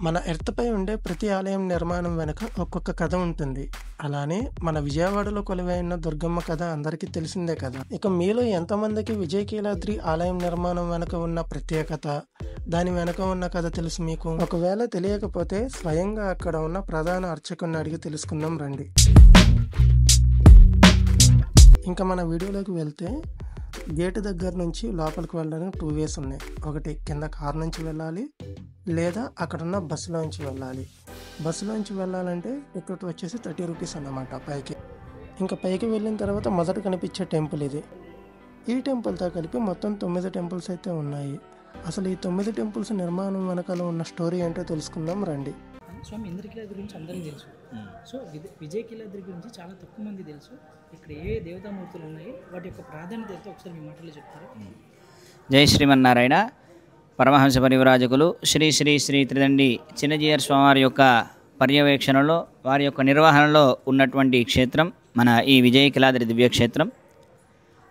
మన ఎర్త్‌పై ఉండే ప్రతి ఆలయం నిర్మాణం వెనుక ఒక్కొక్క కథ ఉంటుంది. అలానే మన విజయవాడలో కొలువైన దుర్గమ్మ కథ అందరికీ తెలిసిందే కదా! ఇక మీలో ఎంతమందికి విజయకీలాద్రి ఆలయం నిర్మాణం వెనుక ఉన్న ప్రత్యేకత, దాని వెనుక ఉన్న కథ తెలుసు మీకు? ఒకవేళ తెలియకపోతే స్వయంగా అక్కడ ఉన్న ప్రధాన అర్చకుడిని అడిగి తెలుసుకుందాం రండి. ఇంకా మన వీడియోలోకి వెళ్తే గేటు దగ్గర నుంచి లోపలికి వెళ్ళడానికి 2 వేస్ ఉన్నాయి. ఒకటి కింద కారు నుంచి వెళ్ళాలి, లేదా అక్కడున్న బస్సులోంచి వెళ్ళాలి. బస్సులోంచి వెళ్ళాలంటే టికెట్ వచ్చేసి 30 రూపీస్ అన్నమాట పైకి. ఇంకా పైకి వెళ్ళిన తర్వాత మొదట కనిపించే టెంపుల్ ఇది. ఈ టెంపుల్తో కలిపి మొత్తం 9 టెంపుల్స్ అయితే ఉన్నాయి. అసలు ఈ 9 టెంపుల్స్ నిర్మాణం వెనకాల ఉన్న స్టోరీ ఏంటో తెలుసుకుందాం రండి. స్వామి ఇంద్రకీలాద్రి గురించి అందరికీ తెలుసు. సో విజయకీలాద్రి గురించి చాలా తక్కువ మంది తెలుసు. ఇక్కడ ఏ దేవతామూర్తులు ఉన్నాయి, వాటి యొక్క ప్రాధాన్యత అయితే ఒకసారి మీ మాటల్లో చెప్తారు. జై శ్రీమన్నారాయణ. పరమహంస పరివ్రాజకులు శ్రీ శ్రీ శ్రీ త్రిదండి చిన్నజీయర్ స్వామివారి యొక్క పర్యవేక్షణలో, వారి యొక్క నిర్వహణలో ఉన్నటువంటి క్షేత్రం మన ఈ విజయకీలాద్రి దివ్యక్షేత్రం.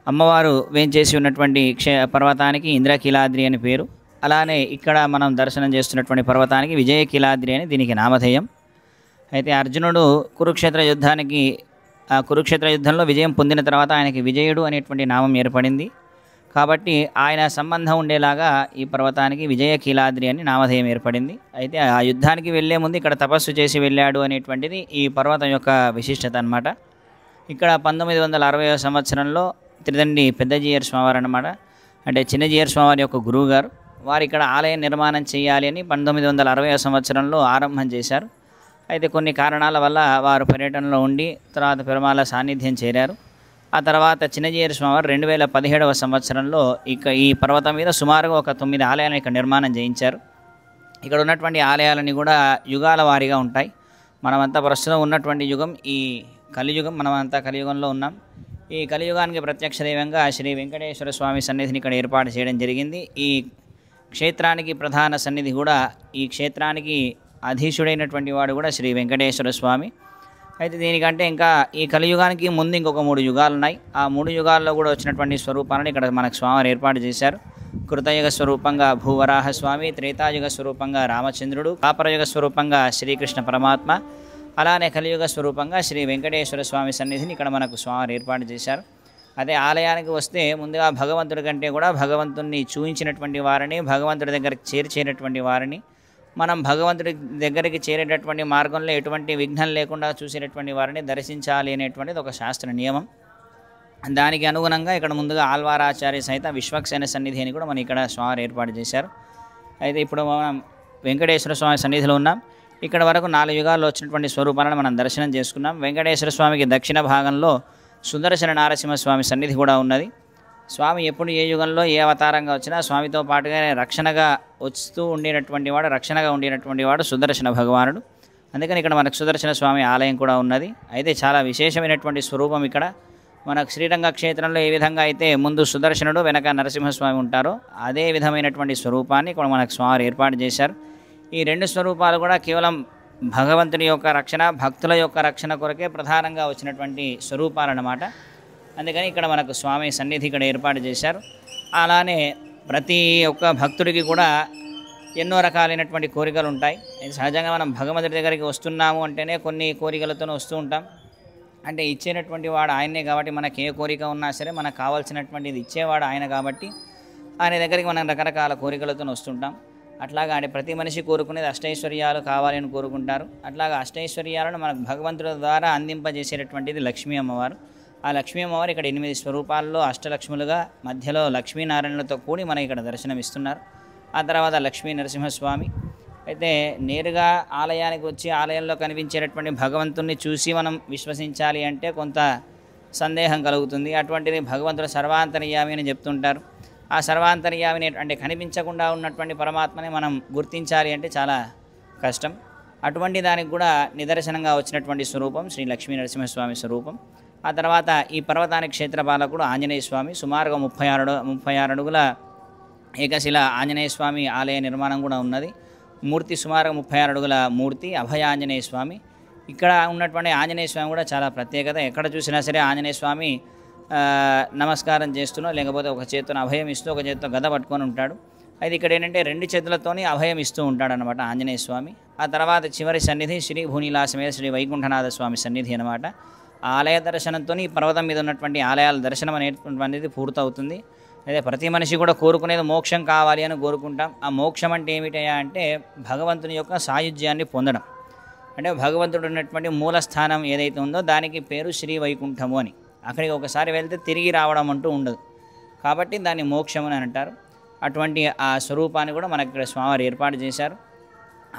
అమ్మవారు వేంచేసి ఉన్నటువంటి పర్వతానికి ఇంద్రకీలాద్రి అని పేరు. అలానే ఇక్కడ మనం దర్శనం చేస్తున్నటువంటి పర్వతానికి విజయకీలాద్రి అని దీనికి నామధేయం. అయితే అర్జునుడు కురుక్షేత్ర యుద్ధంలో విజయం పొందిన తర్వాత ఆయనకి విజయుడు అనేటువంటి నామం ఏర్పడింది. కాబట్టి ఆయన సంబంధం ఉండేలాగా ఈ పర్వతానికి విజయకీలాద్రి అని నామధేయం ఏర్పడింది. అయితే ఆ యుద్ధానికి వెళ్లే ముందు ఇక్కడ తపస్సు చేసి వెళ్ళాడు అనేటువంటిది ఈ పర్వతం యొక్క విశిష్టత అన్నమాట. ఇక్కడ 1960వ సంవత్సరంలో త్రిదండి పెద్దజీయర్ స్వామివారు అన్నమాట, అంటే చిన్నజీయర్ స్వామివారి యొక్క గురువు గారు, వారు ఇక్కడ ఆలయం నిర్మాణం చేయాలి అని 1960వ సంవత్సరంలో ఆరంభం చేశారు. అయితే కొన్ని కారణాల వల్ల వారు పర్యటనలో ఉండి తర్వాత పెరుమాళ సాన్నిధ్యం చేరారు. ఆ తర్వాత చిన్నజీయర్ స్వామివారు 2017వ సంవత్సరంలో ఈ పర్వతం మీద సుమారుగా ఒక 9 ఆలయాలను ఇక్కడ నిర్మాణం చేయించారు. ఇక్కడ ఉన్నటువంటి ఆలయాలన్నీ కూడా యుగాల వారీగా ఉంటాయి. మనమంతా ప్రస్తుతం ఉన్నటువంటి యుగం ఈ కలియుగం. మనమంతా కలియుగంలో ఉన్నాం. ఈ కలియుగానికి ప్రత్యక్ష దైవంగా శ్రీ వెంకటేశ్వర స్వామి సన్నిధిని ఇక్కడ ఏర్పాటు చేయడం జరిగింది. ఈ క్షేత్రానికి ప్రధాన సన్నిధి కూడా, ఈ క్షేత్రానికి అధీశుడైనటువంటి వాడు కూడా శ్రీ వెంకటేశ్వర స్వామి. అయితే దీనికంటే ఇంకా ఈ కలియుగానికి ముందు ఇంకొక 3 యుగాలు ఉన్నాయి. ఆ 3 యుగాల్లో కూడా వచ్చినటువంటి స్వరూపాలను ఇక్కడ మనకు స్వామివారు ఏర్పాటు చేశారు. కృతయుగ స్వరూపంగా భూవరాహ స్వామి, త్రేతాయుగ స్వరూపంగా రామచంద్రుడు, ద్వాపరయుగ స్వరూపంగా శ్రీకృష్ణ పరమాత్మ, అలానే కలియుగ స్వరూపంగా శ్రీ వెంకటేశ్వర స్వామి సన్నిధిని ఇక్కడ మనకు స్వామివారు ఏర్పాటు చేశారు. అదే ఆలయానికి వస్తే ముందుగా భగవంతుడి కంటే కూడా భగవంతుడిని చూయించినటువంటి వారిని, భగవంతుడి దగ్గరికి చేర్చేటటువంటి వారిని, మనం భగవంతుడి దగ్గరికి చేరేటటువంటి మార్గంలో ఎటువంటి విఘ్నం లేకుండా చూసేటటువంటి వారిని దర్శించాలి అనేటువంటిది ఒక శాస్త్ర నియమం. దానికి అనుగుణంగా ఇక్కడ ముందుగా ఆళ్వారాచార్య సహిత విశ్వక్సేన సన్నిధి అని కూడా మనం ఇక్కడ స్వామి ఏర్పాటు చేశారు. అయితే ఇప్పుడు మనం వెంకటేశ్వర స్వామి సన్నిధిలో ఉన్నాం. ఇక్కడ వరకు 4 యుగాల్లో వచ్చినటువంటి స్వరూపాలను మనం దర్శనం చేసుకున్నాం. వెంకటేశ్వర స్వామికి దక్షిణ భాగంలో సుదర్శన నారసింహస్వామి సన్నిధి కూడా ఉన్నది. స్వామి ఎప్పుడు ఏ యుగంలో ఏ అవతారంగా వచ్చినా స్వామితో పాటుగానే రక్షణగా ఉండేటటువంటి వాడు సుదర్శన భగవానుడు. అందుకని ఇక్కడ మనకు సుదర్శన స్వామి ఆలయం కూడా ఉన్నది. అయితే చాలా విశేషమైనటువంటి స్వరూపం ఇక్కడ మనకు శ్రీరంగ క్షేత్రంలో ఏ విధంగా అయితే ముందు సుదర్శనుడు వెనక నరసింహస్వామి ఉంటారో అదే విధమైనటువంటి స్వరూపాన్ని ఇక్కడ మనకు స్వామి ఏర్పాటు చేశారు. ఈ 2 స్వరూపాలు కూడా కేవలం భగవంతుని యొక్క రక్షణ, భక్తుల యొక్క రక్షణ కొరకే ప్రధానంగా వచ్చినటువంటి స్వరూపాలన్నమాట. అందుకని ఇక్కడ మనకు స్వామి సన్నిధి ఇక్కడ ఏర్పాటు చేశారు. అలానే ప్రతి ఒక్క భక్తుడికి కూడా ఎన్నో రకాలైనటువంటి కోరికలు ఉంటాయి. సహజంగా మనం భగవంతుడి దగ్గరికి వస్తున్నాము అంటేనే కొన్ని కోరికలతో వస్తూ ఉంటాం. అంటే ఇచ్చేటటువంటి వాడు ఆయనే కాబట్టి మనకి ఏ కోరిక ఉన్నా సరే మనకు కావాల్సినటువంటిది ఇచ్చేవాడు ఆయన కాబట్టి ఆయన దగ్గరికి మనం రకరకాల కోరికలతో వస్తుంటాం. అట్లాగా అంటే ప్రతి మనిషి కోరుకునేది అష్టైశ్వర్యాలు కావాలని కోరుకుంటారు. అట్లాగా అష్టైశ్వర్యాలను మనకు భగవంతుడి ద్వారా అందింపజేసేటటువంటిది లక్ష్మీ అమ్మవారు. ఆ లక్ష్మీ అమ్మవారు ఇక్కడ 8 స్వరూపాల్లో అష్టలక్ష్ములుగా మధ్యలో లక్ష్మీనారాయణలతో కూడి మనకి ఇక్కడ దర్శనమిస్తున్నారు. ఆ తర్వాత లక్ష్మీ నరసింహస్వామి. అయితే నేరుగా ఆలయానికి వచ్చి ఆలయంలో కనిపించేటటువంటి భగవంతుణ్ణి చూసి మనం విశ్వసించాలి అంటే కొంత సందేహం కలుగుతుంది. అటువంటిది భగవంతుడు సర్వాంతర్యామి అని చెప్తుంటారు. ఆ సర్వాంతర్యామిని అంటే కనిపించకుండా ఉన్నటువంటి పరమాత్మని మనం గుర్తించాలి అంటే చాలా కష్టం. అటువంటి దానికి కూడా నిదర్శనంగా వచ్చినటువంటి స్వరూపం శ్రీ లక్ష్మీ నరసింహస్వామి స్వరూపం. ఆ తర్వాత ఈ పర్వతానికి క్షేత్రపాలకుడు ఆంజనేయ స్వామి. సుమారుగా 36 అడుగుల ఏకశిల ఆంజనేయ స్వామి ఆలయ నిర్మాణం కూడా ఉన్నది. మూర్తి సుమారుగా 36 అడుగుల మూర్తి అభయ ఆంజనేయ స్వామి. ఇక్కడ ఉన్నటువంటి ఆంజనేయ స్వామి కూడా చాలా ప్రత్యేకత. ఎక్కడ చూసినా సరే ఆంజనేయ స్వామి నమస్కారం చేస్తున్నా, లేకపోతే ఒక చేతితో అభయం ఇస్తూ ఒక చేతితో గద పట్టుకొని ఉంటాడు. అయితే ఇక్కడ ఏంటంటే 2 చేతులతోని అభయం ఇస్తూ ఉంటాడనమాట ఆంజనేయ స్వామి. ఆ తర్వాత చివరి సన్నిధి శ్రీ భూనీలాసమేత శ్రీ వైకుంఠనాథ స్వామి సన్నిధి అనమాట. ఆ ఆలయ దర్శనంతో ఈ పర్వతం మీద ఉన్నటువంటి ఆలయాల దర్శనం అనేటువంటిది పూర్తవుతుంది. అయితే ప్రతి మనిషి కూడా కోరుకునేది మోక్షం కావాలి అని కోరుకుంటాం. ఆ మోక్షం అంటే ఏమిటయా అంటే భగవంతుని యొక్క సాయుధ్యాన్ని పొందడం. అంటే భగవంతుడు ఉన్నటువంటి మూలస్థానం ఏదైతే ఉందో దానికి పేరు శ్రీ వైకుంఠము అని. అక్కడికి ఒకసారి వెళ్తే తిరిగి రావడం అంటూ ఉండదు, కాబట్టి దాన్ని మోక్షం అని అంటారు. అటువంటి ఆ స్వరూపాన్ని కూడా మనకి ఇక్కడ స్వామివారు ఏర్పాటు చేశారు.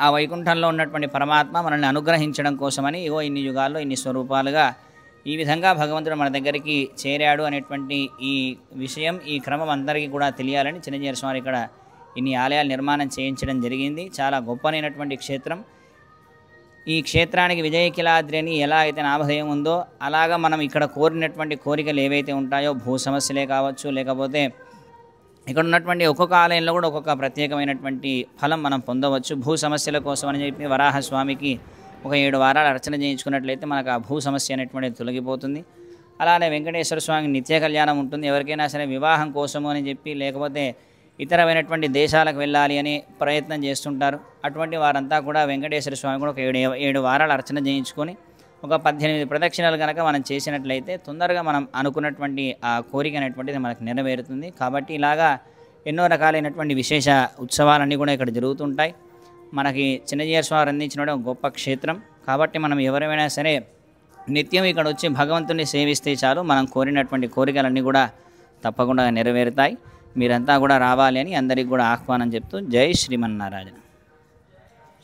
ఆ వైకుంఠంలో ఉన్నటువంటి పరమాత్మ మనల్ని అనుగ్రహించడం కోసమని ఇన్ని యుగాల్లో ఇన్ని స్వరూపాలుగా ఈ విధంగా భగవంతుడు మన దగ్గరికి చేరాడు అనేటువంటి ఈ విషయం, ఈ క్రమం అందరికీ కూడా తెలియాలని చిన్నజీయర్ స్వామి ఇక్కడ ఇన్ని ఆలయాలు నిర్మాణం చేయించడం జరిగింది. చాలా గొప్పనైనటువంటి క్షేత్రం. ఈ క్షేత్రానికి విజయకిలాద్రి అని ఎలా అయితే నామధేయం ఉందో అలాగా మనం ఇక్కడ కోరినటువంటి కోరికలు ఏవైతే ఉంటాయో, భూ సమస్యలే కావచ్చు, లేకపోతే ఇక్కడ ఉన్నటువంటి ఒక్కొక్క ఆలయంలో కూడా ఒక్కొక్క ప్రత్యేకమైనటువంటి ఫలం మనం పొందవచ్చు. భూ సమస్యల కోసం అని చెప్పి వరాహస్వామికి ఒక 7 వారాలు అర్చన చేయించుకున్నట్లయితే మనకు ఆ భూ సమస్య అనేటువంటిది తొలగిపోతుంది. అలానే వెంకటేశ్వర స్వామికి నిత్య కళ్యాణం ఉంటుంది. ఎవరికైనా సరే వివాహం కోసము అని చెప్పి లేకపోతే ఇతరమైనటువంటి దేశాలకు వెళ్ళాలి అని ప్రయత్నం చేస్తుంటారు. అటువంటి వారంతా కూడా వెంకటేశ్వర స్వామి కూడా ఒక 7 వారాలు అర్చన చేయించుకొని ఒక 18 ప్రదక్షిణలు కనుక మనం చేసినట్లయితే తొందరగా మనం అనుకున్నటువంటి ఆ కోరిక అనేటువంటిది మనకు నెరవేరుతుంది. కాబట్టి ఇలాగా ఎన్నో రకాలైనటువంటి విశేష ఉత్సవాలన్నీ కూడా ఇక్కడ జరుగుతుంటాయి. మనకి చిన్నజీయర్ స్వామి అందించిన ఒక గొప్ప క్షేత్రం. కాబట్టి మనం ఎవరైనా సరే నిత్యం ఇక్కడ వచ్చి భగవంతుని సేవిస్తే చాలు, మనం కోరినటువంటి కోరికలన్నీ కూడా తప్పకుండా నెరవేరుతాయి. మీరంతా కూడా రావాలి అని అందరికీ కూడా ఆహ్వానం చెప్తూ జై శ్రీమన్నారాయణ.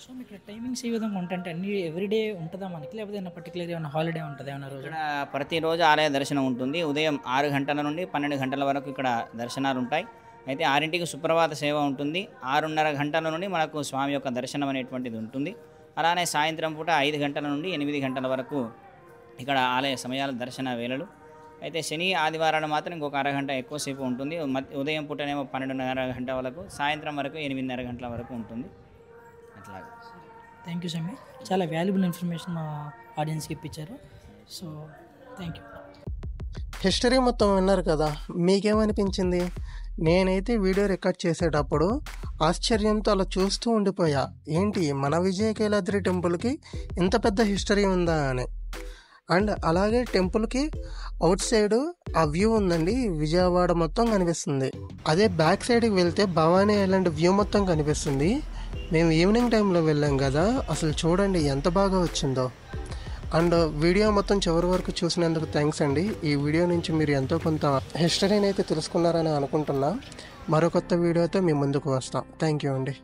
సో మీకు టైమింగ్స్ ఏ విధంగా ఉంటాయంటే అన్ని ఎవ్రీడే ఉంటుందా మనకి, లేకపోతే ఏమైనా పర్టికులర్ ఏమైనా హాలిడే ఉంటుందా ఏమైనా రోజు? ఇక్కడ ప్రతిరోజు ఆలయ దర్శనం ఉంటుంది. ఉదయం 6 గంటల నుండి 12 గంటల వరకు ఇక్కడ దర్శనాలు ఉంటాయి. అయితే 6ంటికి సుప్రభాత సేవ ఉంటుంది. 6:30 గంటల నుండి మనకు స్వామి యొక్క దర్శనం అనేటువంటిది ఉంటుంది. అలానే సాయంత్రం పూట 5 గంటల నుండి 8 గంటల వరకు ఇక్కడ ఆలయ సమయాల దర్శన వేళలు. అయితే శని ఆదివారాలు మాత్రం ఇంకొక అరగంట ఎక్కువసేపు ఉంటుంది. ఉదయం పూటనేమో 12:30 గంటల వరకు, సాయంత్రం వరకు 8:30 గంటల వరకు ఉంటుంది. అట్లాగే. థ్యాంక్ యూ స్వామి, చాలా వాల్యుబుల్ ఇన్ఫర్మేషన్ మా ఆడియన్స్కి ఇప్పించారు. So thank you. హిస్టరీ మొత్తం విన్నారు కదా, మీకేమనిపించింది? నేనైతే వీడియో రికార్డ్ చేసేటప్పుడు ఆశ్చర్యంతో అలా చూస్తూ ఉండిపోయా. ఏంటి మన విజయకైలాద్రి టెంపుల్కి ఇంత పెద్ద హిస్టరీ ఉందా అని. అండ్ అలాగే టెంపుల్కి అవుట్ సైడ్ ఆ వ్యూ ఉందండి, విజయవాడ మొత్తం కనిపిస్తుంది. అదే బ్యాక్ సైడ్కి వెళ్తే భవానీ ఐలాండ్ వ్యూ మొత్తం కనిపిస్తుంది. మేము ఈవినింగ్ టైంలో వెళ్ళాం కదా, అసలు చూడండి ఎంత బాగా వచ్చిందో. అండ్ వీడియో మొత్తం చివరి వరకు చూసినందుకు థ్యాంక్స్ అండి. ఈ వీడియో నుంచి మీరు ఎంతో కొంత హిస్టరీని అయితే తెలుసుకున్నారని అనుకుంటున్నా. మరో కొత్త వీడియోతో మీ ముందుకు వస్తాం. థ్యాంక్ యూ అండి.